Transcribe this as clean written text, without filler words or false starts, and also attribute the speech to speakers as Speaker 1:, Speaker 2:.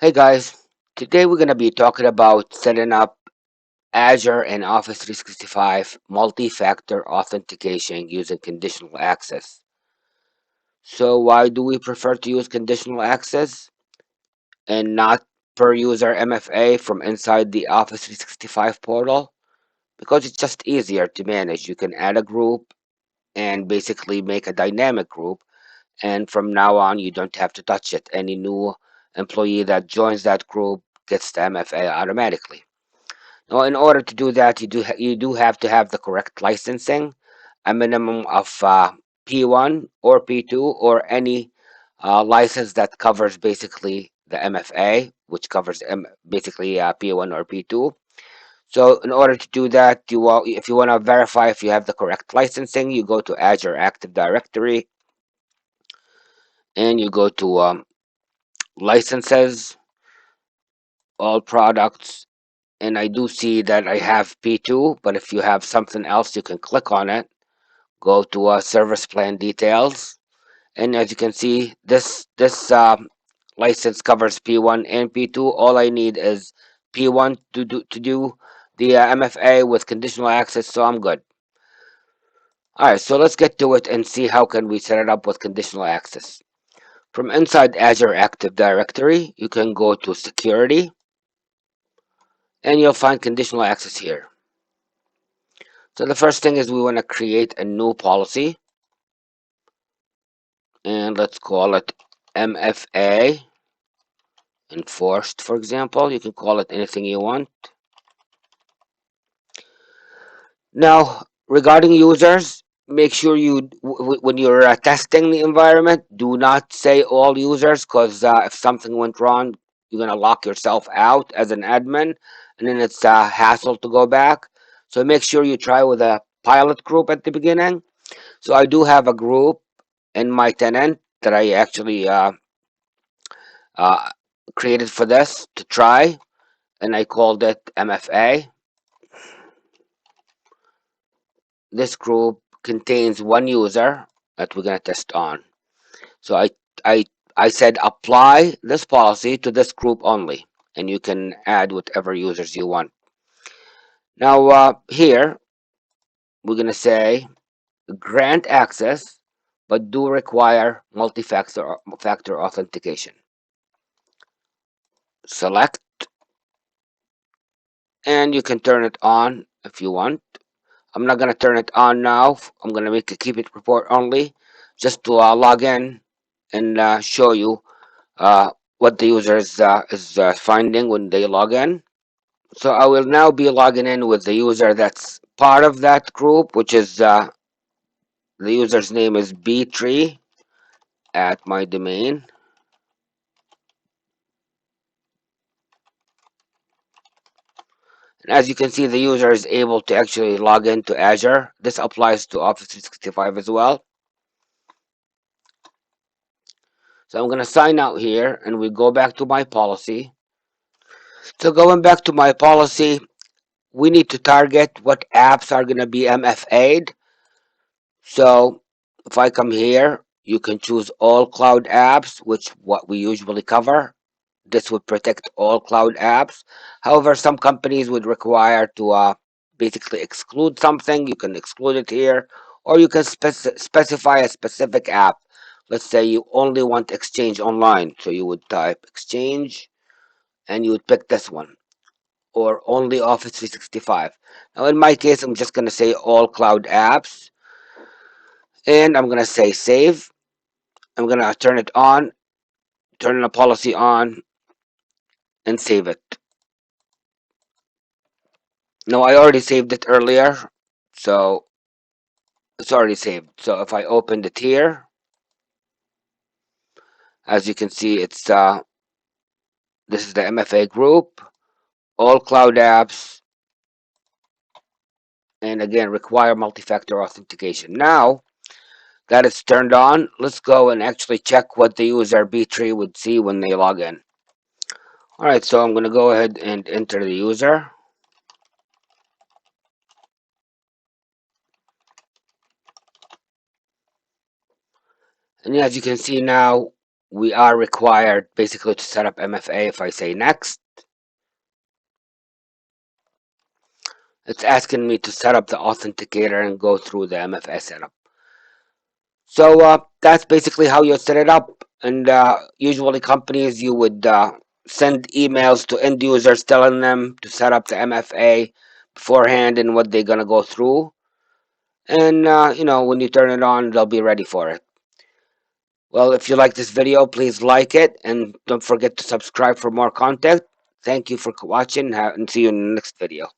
Speaker 1: Hey guys, today we're going to be talking about setting up Azure and Office 365 multi-factor authentication using conditional access. So why do we prefer to use conditional access and not per user MFA from inside the Office 365 portal? Because it's just easier to manage. You can add a group and basically make a dynamic group, and from now on you don't have to touch it. Any new employee that joins that group gets the MFA automatically. Now, in order to do that, you do have to have the correct licensing, a minimum of P1 or P2 or any license that covers basically the MFA, which covers basically P1 or P2. So, in order to do that, if you want to verify if you have the correct licensing, you go to Azure Active Directory and you go to licenses, all products, and I do see that I have P2, but if you have something else, you can click on it, go to service plan details, and as you can see, this license covers P1 and P2. All I need is P1 to do the MFA with conditional access, so I'm good. All right, so let's get to it and see how can we set it up with conditional access. From inside Azure Active Directory, you can go to Security, and you'll find conditional access here. So the first thing is we want to create a new policy, and let's call it MFA enforced, for example. You can call it anything you want. Now, regarding users, make sure when you're testing the environment, do not say all users, because if something went wrong, you're going to lock yourself out as an admin, and then it's a hassle to go back. So make sure you try with a pilot group at the beginning. So I do have a group in my tenant that I actually uh, created for this to try, and I called it MFA. This group contains one user that we're going to test on. So I I said apply this policy to this group only, and you can add whatever users you want. Now here we're going to say grant access, but do require multi-factor authentication. Select, and you can turn it on if you want. I'm not going to turn it on now. I'm going to make a keep it report only, just to log in and show you what the user is finding when they log in. So I will now be logging in with the user that's part of that group, which is the user's name is B3 at my domain. And as you can see, the user is able to actually log into Azure. This applies to Office 365 as well. So I'm going to sign out here, and we go back to my policy. So going back to my policy, we need to target what apps are going to be MFA'd. So if I come here, you can choose all cloud apps, which what we usually cover. This would protect all cloud apps. However, some companies would require to basically exclude something. You can exclude it here, or you can specify a specific app. Let's say you only want Exchange Online, so you would type Exchange, and you would pick this one, or only Office 365. Now, in my case, I'm just going to say all cloud apps, and I'm going to say save. I'm going to turn it on, turn the policy on, and save it. No, I already saved it earlier, so it's already saved. So if I open it here, as you can see, it's this is the MFA group, all cloud apps, and again require multi-factor authentication. Now that it's turned on, let's go and actually check what the user B3 would see when they log in. All right, so I'm going to go ahead and enter the user. And as you can see now, we are required basically to set up MFA. If I say next, it's asking me to set up the authenticator and go through the MFA setup. So that's basically how you set it up. And usually companies, you would send emails to end users telling them to set up the MFA beforehand and what they're going to go through. And, when you turn it on, they'll be ready for it. Well, if you like this video, please like it and don't forget to subscribe for more content. Thank you for watching and see you in the next video.